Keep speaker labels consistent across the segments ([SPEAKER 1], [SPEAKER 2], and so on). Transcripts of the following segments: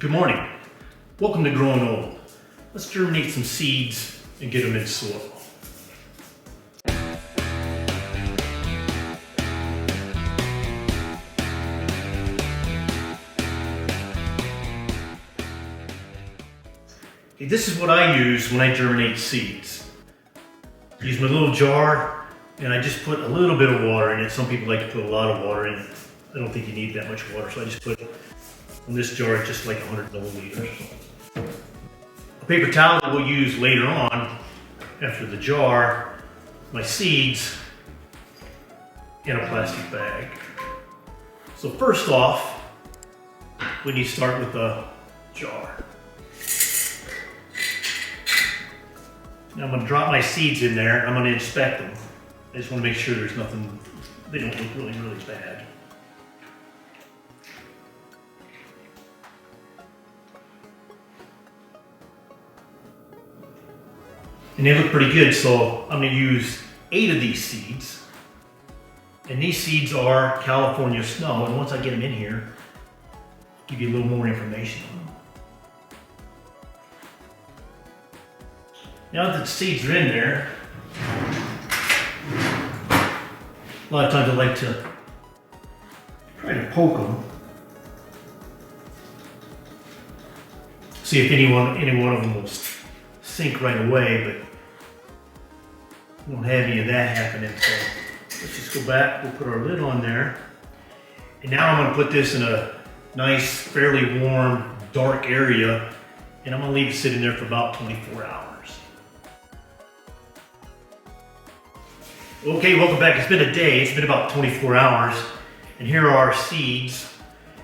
[SPEAKER 1] Good morning. Welcome to Growing Old. Let's germinate some seeds and get them in soil. Okay, this is what I use when I germinate seeds. I use my little jar and I just put a little bit of water in it. Some people like to put a lot of water in it. I don't think you need that much water, so I just put in this jar just like 100 milliliters. A paper towel that we'll use later on after the jar, my seeds, in a plastic bag. So first off, we need to start with the jar. Now I'm going to drop my seeds in there and I'm going to inspect them. I just want to make sure there's nothing, they don't look really bad. And they look pretty good, so I'm going to use 8 of these seeds. And these seeds are California snow, and once I get them in here, I'll give you a little more information on them. Now that the seeds are in there, a lot of times I like to try to poke them. See if any one of them will sink right away, but we won't have any of that happening. So let's just go back, we'll put our lid on there. And now I'm gonna put this in a nice, fairly warm, dark area, and I'm gonna leave it sitting there for about 24 hours. Okay, welcome back. It's been a day, it's been about 24 hours, and here are our seeds.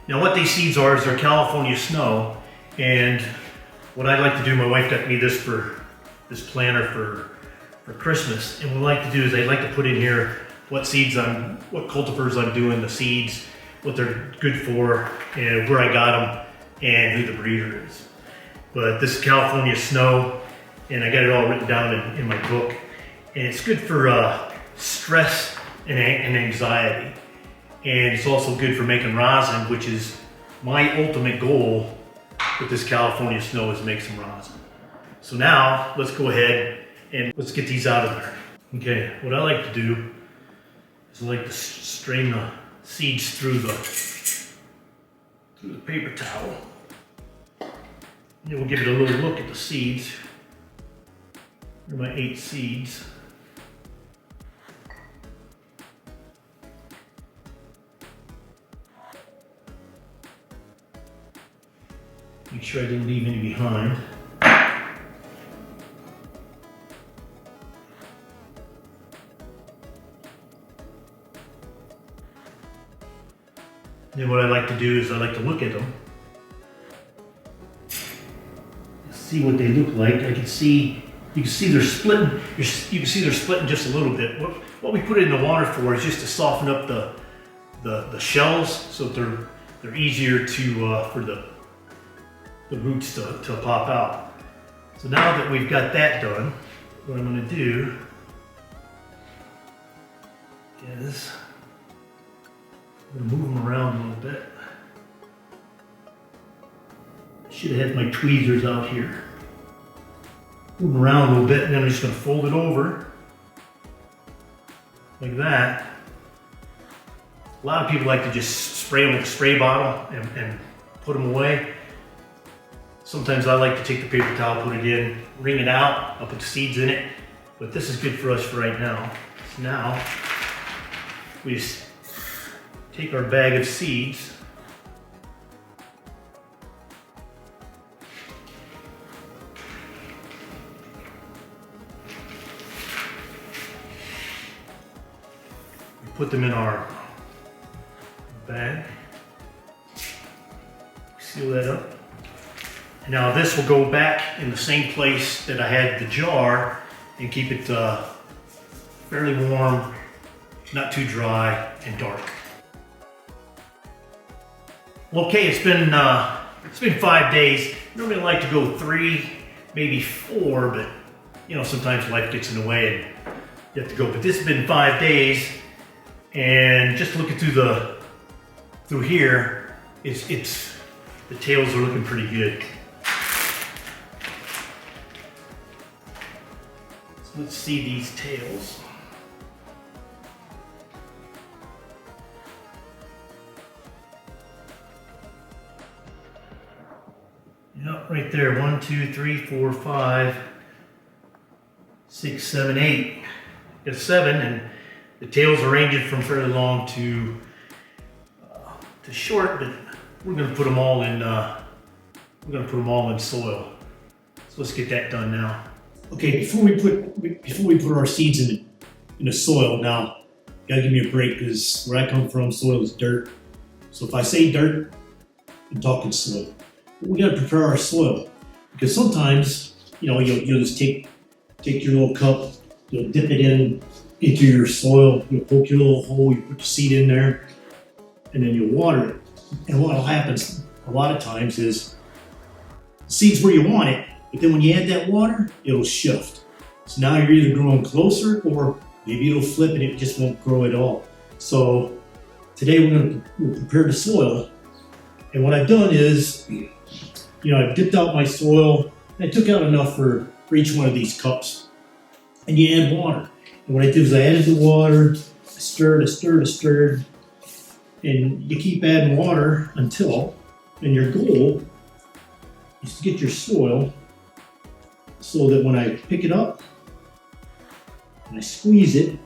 [SPEAKER 1] Now what these seeds are is they're California snow, and what I like to do, my wife got me this planter for Christmas, and what I like to do is I like to put in here what cultivars I'm doing, the seeds, what they're good for, and where I got them, and who the breeder is. But this is California snow, and I got it all written down in my book, and it's good for stress and anxiety, and it's also good for making rosin, which is my ultimate goal with this California snow, is make some rosin. So now let's go ahead and let's get these out of there. Okay, what I like to do is I like to strain the seeds through the paper towel. And then we'll give it a little look at the seeds. Here are my 8 seeds. Make sure I didn't leave any behind. Then what I like to do is I like to look at them, see what they look like. You can see they're splitting. You can see they're splitting just a little bit. What we put it in the water for is just to soften up the shells, so that they're easier to for the roots to pop out. So now that we've got that done, what I'm going to do is I'm going to move them around a little bit. I should have had my tweezers out here. Move them around a little bit, and then I'm just going to fold it over like that. A lot of people like to just spray them with a spray bottle and put them away. Sometimes I like to take the paper towel, put it in, wring it out, I'll put the seeds in it, but this is good for us for right now. So now, we just take our bag of seeds, we put them in our bag, seal that up. Now this will go back in the same place that I had the jar and keep it fairly warm, not too dry and dark. Okay, it's been 5 days. Normally I like to go 3, maybe 4, but you know, sometimes life gets in the way and you have to go. But this has been 5 days, and just looking through here, it's the tails are looking pretty good. So let's see these tails. Yep, right there. 1, 2, 3, 4, 5, 6, 7, 8. Got 7, and the tails are ranging from fairly long to short, but we're going to put them all in. Soil. So let's get that done now. Okay, before we put our seeds in the soil, now gotta give me a break because where I come from, soil is dirt. So if I say dirt, I'm talking soil. But we gotta prepare our soil because sometimes you'll just take your little cup, you'll dip it into your soil, you'll poke your little hole, you put the seed in there, and then you'll water it. And what will happen a lot of times is the seed's where you want it, but then when you add that water, it'll shift. So now you're either growing closer or maybe it'll flip and it just won't grow at all. So today we'll prepare the soil. And what I've done is, I've dipped out my soil and I took out enough for each one of these cups. And you add water. And what I did is I added the water, I stirred, and you keep adding water until, and your goal is to get your soil so that when I pick it up and I squeeze it,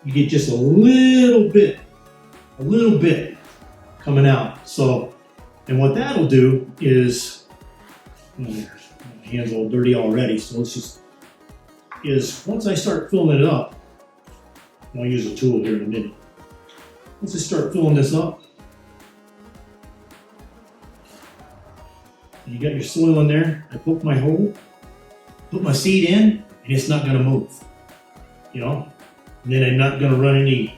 [SPEAKER 1] you get just a little bit coming out. So, and what that'll do is, my hand's all dirty already, so once I start filling it up, and I'll use a tool here in a minute. Once I start filling this up, and you got your soil in there, I poke my hole, put my seed in, and it's not gonna move. And then I'm not gonna run any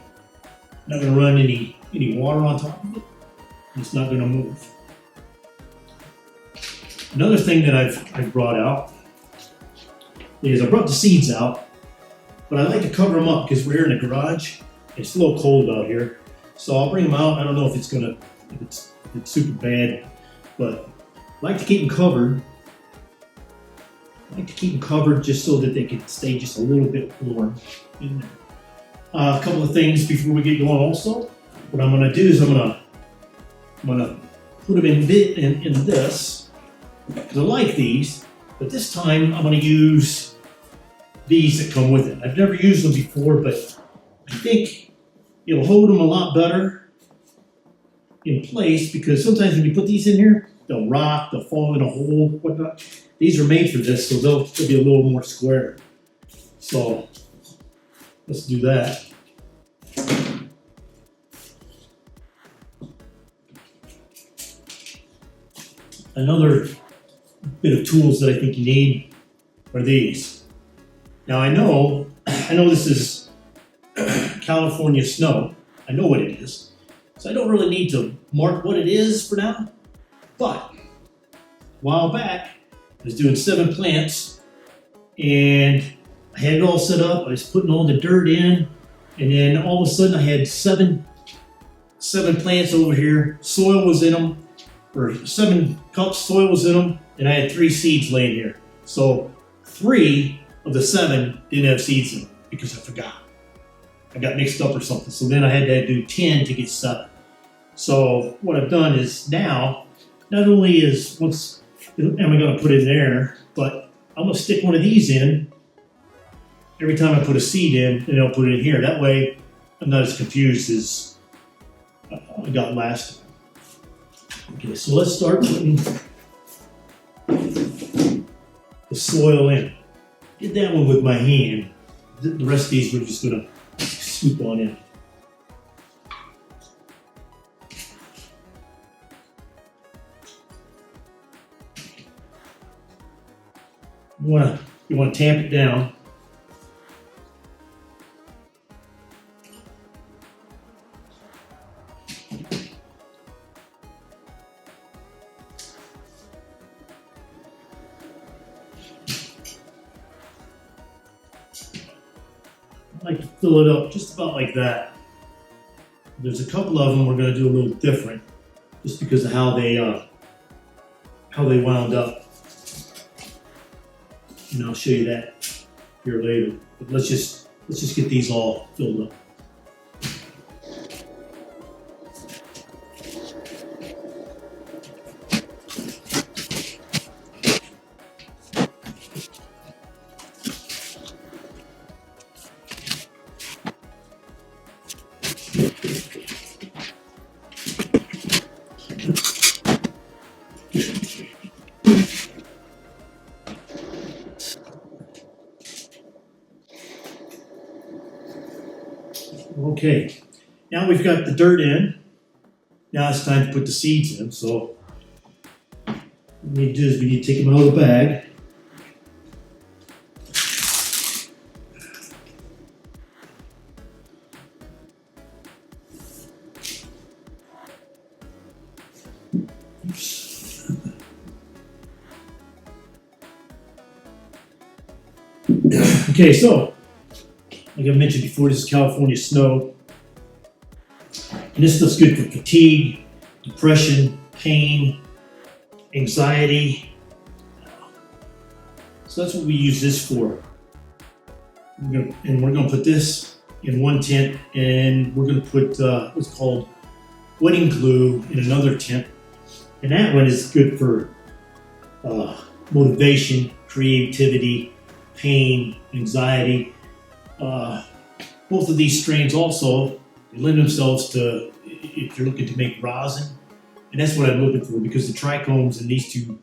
[SPEAKER 1] water on top of it. It's not gonna move. Another thing that I've brought out is I brought the seeds out, but I like to cover them up because we're here in the garage. It's a little cold out here. So I'll bring them out. I don't know if it's super bad, but I like to keep them covered. Just so that they can stay just a little bit warm in there. A couple of things before we get going also. What I'm gonna do is I'm gonna put them in this, because I like these, but this time I'm gonna use these that come with it. I've never used them before, but I think it'll hold them a lot better in place, because sometimes when you put these in here, they'll rock, they'll fall in a hole, whatnot. These are made for this, so they'll be a little more square. So let's do that. Another bit of tools that I think you need are these. Now I know this is California snow. I know what it is. So I don't really need to mark what it is for now. But a while back, I was doing 7 plants and I had it all set up. I was putting all the dirt in, and then all of a sudden I had seven plants over here. Soil was in them, or 7 cups, soil was in them, and I had 3 seeds laying here. So 3 of the 7 didn't have seeds in them because I forgot. I got mixed up or something. So then I had to do 10 to get 7. So what I've done is now, not only am I gonna put it in there, but I'm gonna stick one of these in every time I put a seed in, and I'll put it in here. That way I'm not as confused as I got last time. Okay, so let's start putting the soil in. Did that one with my hand. The rest of these we're just gonna scoop on in. You wanna tamp it down. I like to fill it up just about like that. There's a couple of them we're going to do a little different, just because of how they wound up. And I'll show you that here later. But let's just get these all filled up. Okay, now we've got the dirt in. Now it's time to put the seeds in. So what we need to do is we need to take them out of the bag. Oops. Okay, so like I mentioned before, this is California snow. And this stuff's good for fatigue, depression, pain, anxiety. So that's what we use this for. We're gonna put this in one tent, and we're gonna put what's called wedding glue in another tent. And that one is good for motivation, creativity, pain, anxiety. Both of these strains also lend themselves to, if you're looking to make rosin, and that's what I'm looking for, because the trichomes in these two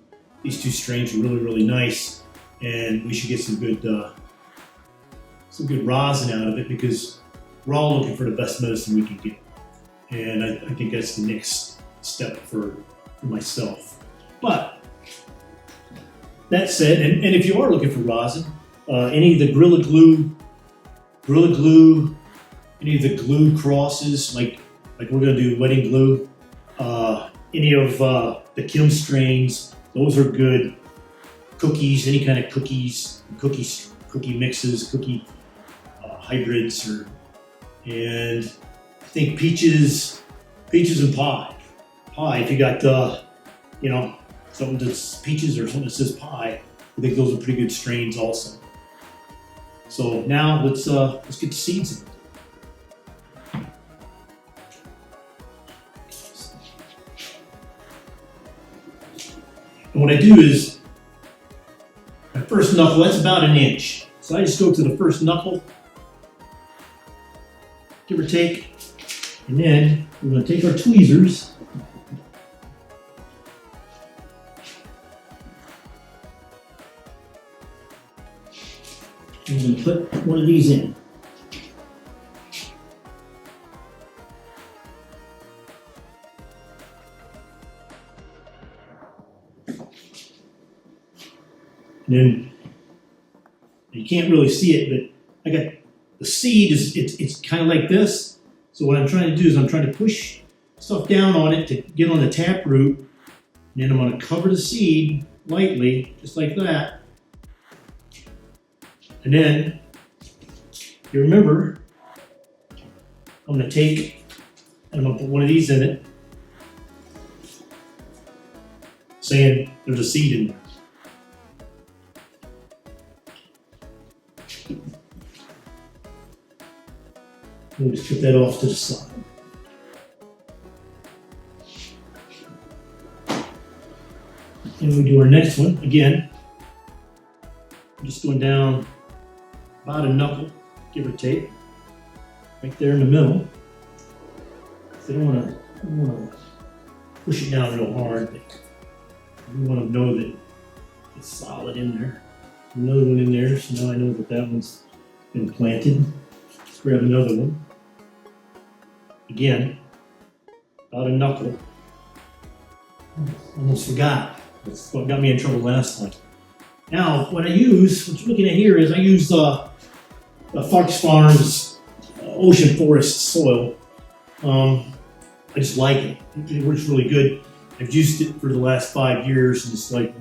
[SPEAKER 1] strains are really, really nice, and we should get some good rosin out of it, because we're all looking for the best medicine we can get, and I think that's the next step for myself. But that said, and if you are looking for rosin, any of the Gorilla Glue, any of the glue crosses, like we're gonna do wedding glue, any of the Kim strains, those are good. Cookies, any kind of cookies, cookie mixes, cookie hybrids, and I think peaches and pie. If you got something that's peaches or something that says pie, I think those are pretty good strains also. So now let's get the seeds in. And what I do is, my first knuckle, that's about an inch. So I just go to the first knuckle, give or take, and then we're going to take our tweezers, and we're going to put one of these in. And then you can't really see it, but I got the seed it's kind of like this. So what I'm trying to do is I'm trying to push stuff down on it to get on the tap root, and then I'm going to cover the seed lightly, just like that. And then you remember, I'm going to take and I'm going to put one of these in it, saying there's a seed in there. We'll just put that off to the side. And we do our next one again. I'm just going down about a knuckle, give or take, right there in the middle. So I don't want to push it down real hard, but we want to know that it's solid in there. Another one in there, so now I know that that one's been planted. Let's grab another one. Again, about a knuckle. Almost forgot. That's what got me in trouble last time. Now, what you're looking at here is I use the Fox Farms Ocean Forest soil. I just like it. It works really good. I've used it for the last 5 years, and it's like,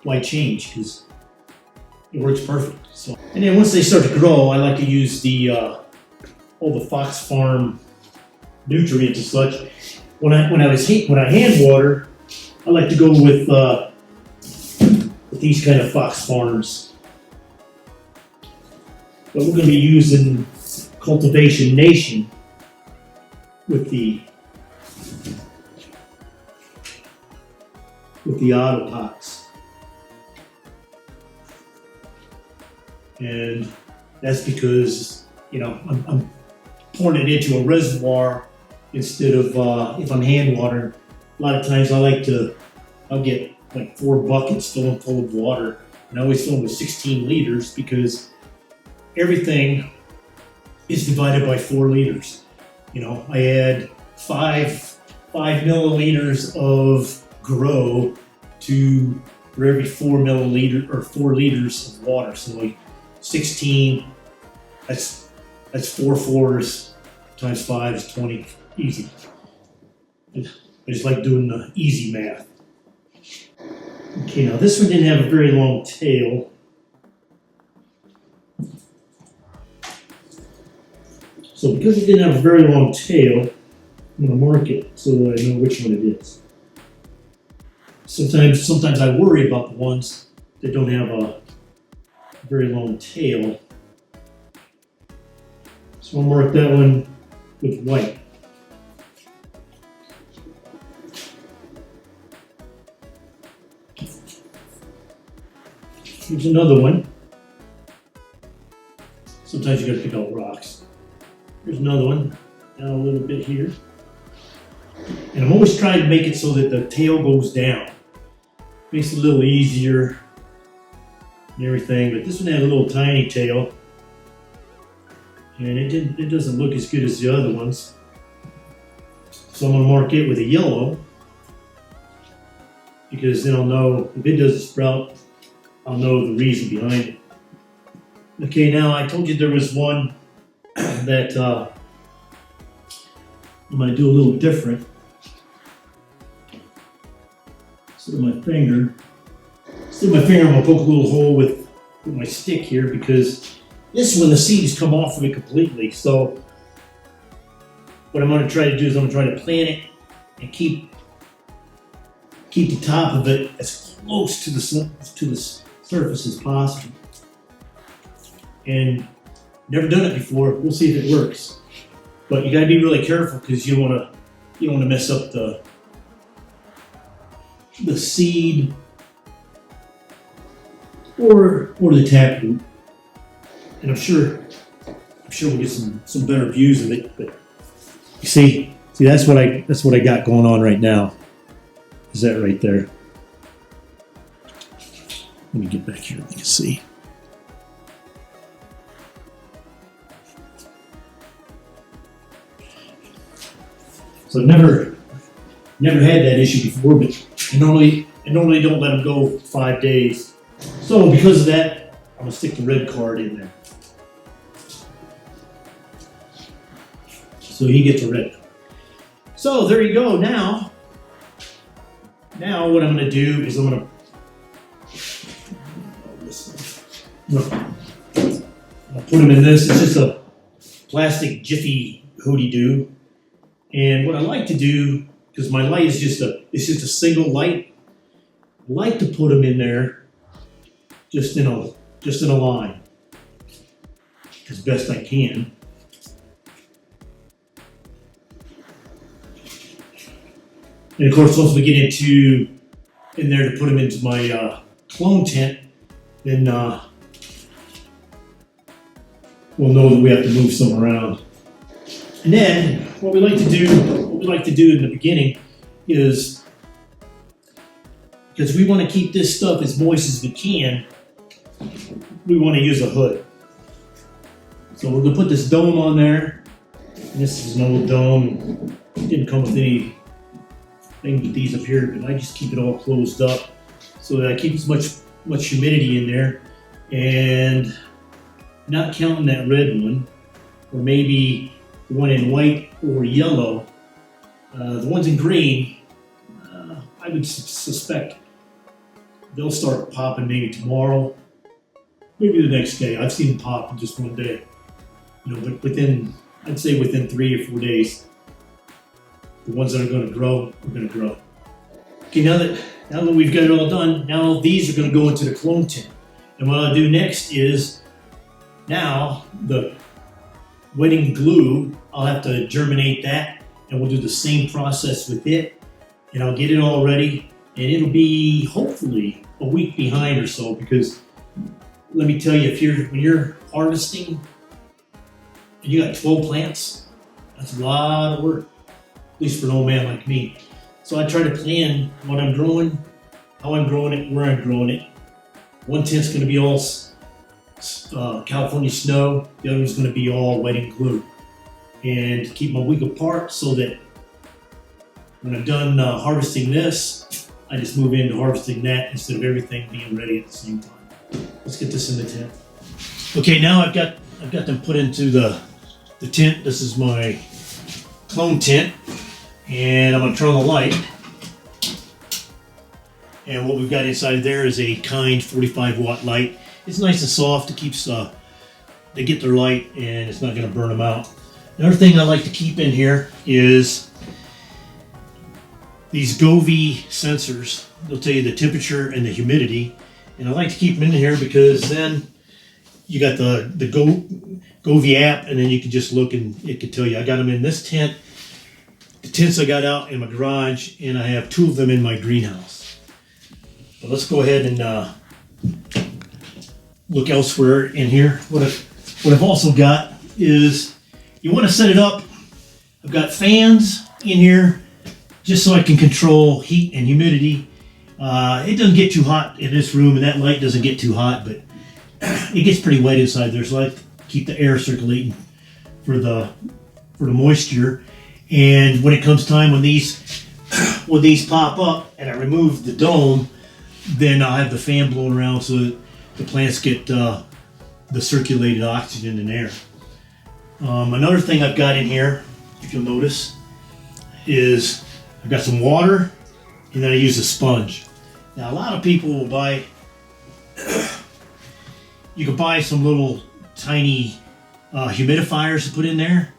[SPEAKER 1] why change? Because it works perfect. So, and then once they start to grow, I like to use all the Fox Farm nutrients and such. When I hand water, I like to go with these kind of fox farms. But we're going to be using Cultivation Nation with the auto pots. And that's because, you know, I'm pouring it into a reservoir instead of if I'm hand watering. A lot of times I'll get like 4 buckets filling full of water, and I always fill them with 16 liters because everything is divided by 4 liters. You know, I add 5 milliliters of grow to for every 4 liters of water. So like 16, that's 4 fours times 5 is 20. Easy. I just like doing the easy math. Okay, now this one didn't have a very long tail. So because it didn't have a very long tail, I'm going to mark it so that I know which one it is. Sometimes I worry about the ones that don't have a very long tail. So I'll mark that one with white. Here's another one. Sometimes you gotta pick out rocks. Here's another one, down a little bit here. And I'm always trying to make it so that the tail goes down. Makes it a little easier and everything, but this one had a little tiny tail. And it doesn't look as good as the other ones. So I'm gonna mark it with a yellow, because then I'll know if it doesn't sprout, I'll know the reason behind it. Okay, now I told you there was one that I'm going to do a little different. Instead of my finger, I'm going to poke a little hole with my stick here, because this one the seeds come off of it completely. So what I'm going to try to do is I'm going to try to plant it and keep the top of it as close to the surface as possible. And never done it before. We'll see if it works. But you got to be really careful, because you don't want to mess up the seed or the taproot. And I'm sure we'll get some better views of it. But you see that's what I got going on right now. Is that right there? Let me get back here and you can see. So I've never had that issue before, but I normally don't let them go 5 days. So because of that, I'm gonna stick the red card in there. So he gets a red card. So there you go. Now what I'm gonna do is I'm gonna put them in this. It's just a plastic Jiffy Hootie-Doo. And what I like to do, because my light is just a single light, I like to put them in there just in a line as best I can. And of course, once we get in there to put them into my clone tent, then we'll know that we have to move some around. And then what we like to do in the beginning is, because we want to keep this stuff as moist as we can, we want to use a hood. So we're gonna put this dome on there. And this is an old dome. It didn't come with anything with these up here, but I just keep it all closed up so that I keep as much humidity in there, and not counting that red one, or maybe the one in white or yellow. The ones in green, I would suspect they'll start popping maybe tomorrow, maybe the next day. I've seen them pop in just one day. But I'd say within 3 or 4 days, the ones that are going to grow are going to grow. Okay, now that we've got it all done, now these are going to go into the clone tin. And what I'll do next is, now the wetting glue, I'll have to germinate that, and we'll do the same process with it. And I'll get it all ready, and it'll be hopefully a week behind or so, because let me tell you, when you're harvesting and you got 12 plants, that's a lot of work, at least for an old man like me. So I try to plan what I'm growing, how I'm growing it, where I'm growing it. One tent's going to be all California snow, the other one's going to be all wetting glue. And keep them a week apart so that when I'm done harvesting this, I just move into harvesting that instead of everything being ready at the same time. Let's get this in the tent. Okay, now I've got them put into the tent. This is my clone tent, and I'm going to turn on the light. And what we've got inside there is a kind 45-watt light. It's nice and soft. It keeps they get their light, and it's not going to burn them out. Another thing I like to keep in here is these Govee sensors. They'll tell you the temperature and the humidity, and I like to keep them in here because then you got the Govee app, and then you can just look and it can tell you. I got them in this tent, the tents I got out in my garage, and I have 2 of them in my greenhouse. But let's go ahead and look elsewhere in here. What I've also got is, you want to set it up. I've got fans in here just so I can control heat and humidity. It doesn't get too hot in this room, and that light doesn't get too hot, but it gets pretty wet inside there, so I like to keep the air circulating for the moisture. And when it comes time when these pop up and I remove the dome, then I'll have the fan blowing around so that the plants get the circulated oxygen and air. Another thing I've got in here, if you'll notice, is I've got some water, and then I use a sponge. Now, a lot of people will buy, you can buy some little tiny humidifiers to put in there,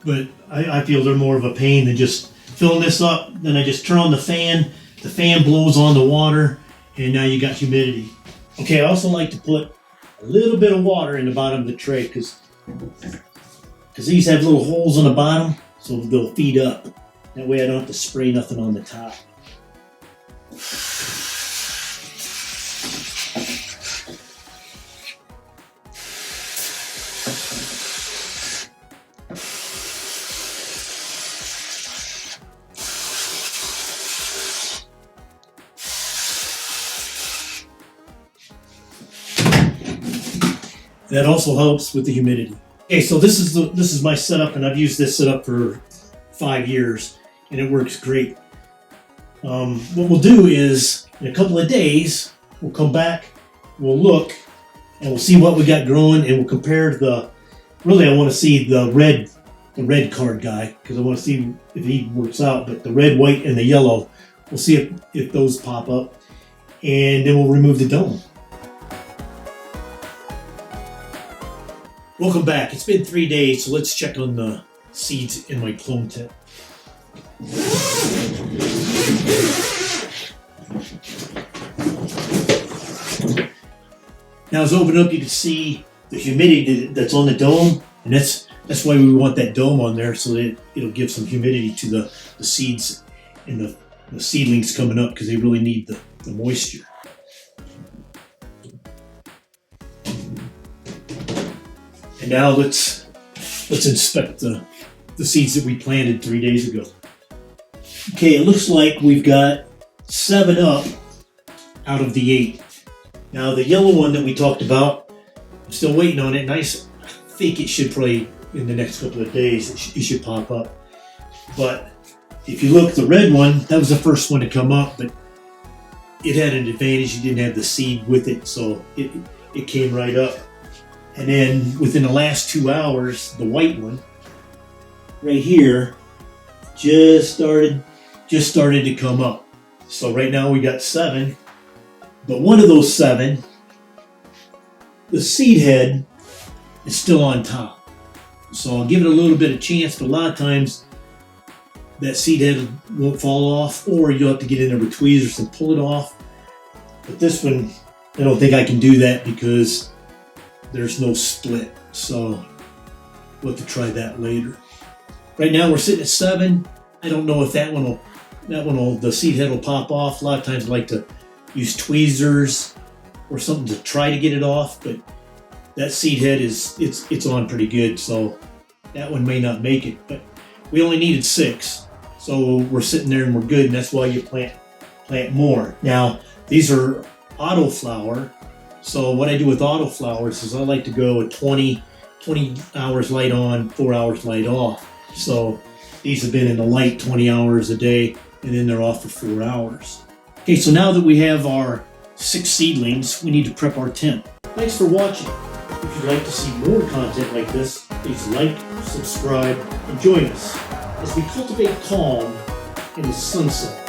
[SPEAKER 1] but I feel they're more of a pain than just filling this up. Then I just turn on the fan blows on the water, and now you got humidity. Okay, I also like to put a little bit of water in the bottom of the tray because these have little holes on the bottom, so they'll feed up. That way I don't have to spray nothing on the top. That also helps with the humidity. Okay, so this is my setup, and I've used this setup for 5 years, and it works great. What we'll do is, in a couple of days, we'll come back, we'll look, and we'll see what we got growing, and we'll compare really I want to see the red card guy, because I want to see if he works out, but the red, white, and the yellow, we'll see if those pop up, and then we'll remove the dome. Welcome back. It's been 3 days, so let's check on the seeds in my clone tent. Now as I open up, you can see the humidity that's on the dome, and that's why we want that dome on there, so that it'll give some humidity to the seeds and the seedlings coming up, because they really need the moisture. And now let's inspect the seeds that we planted 3 days ago. Okay, it looks like we've got 7 up out of the 8. Now the yellow one that we talked about, I'm still waiting on it, and I think it should probably, in the next couple of days, it should pop up. But if you look, the red one, that was the first one to come up, but it had an advantage. You didn't have the seed with it, so it came right up. And then within the last 2 hours, the white one, right here, just started to come up. So right now we got 7, but one of those 7, the seed head is still on top. So I'll give it a little bit of chance, but a lot of times that seed head won't fall off, or you'll have to get in there with tweezers and pull it off. But this one, I don't think I can do that because there's no split. So we'll have to try that later. Right now we're sitting at 7. I don't know if the seed head will pop off. A lot of times I like to use tweezers or something to try to get it off, but that seed head it's on pretty good, so that one may not make it. But we only needed 6, so we're sitting there and we're good, and that's why you plant more. Now these are autoflower, so what I do with autoflowers is I like to go at 20 hours light on, 4 hours light off. So these have been in the light 20 hours a day, and then they're off for 4 hours. Okay, so now that we have our 6 seedlings, we need to prep our tent. Thanks for watching. If you'd like to see more content like this, please like, subscribe, and join us as we cultivate calm in the sunset.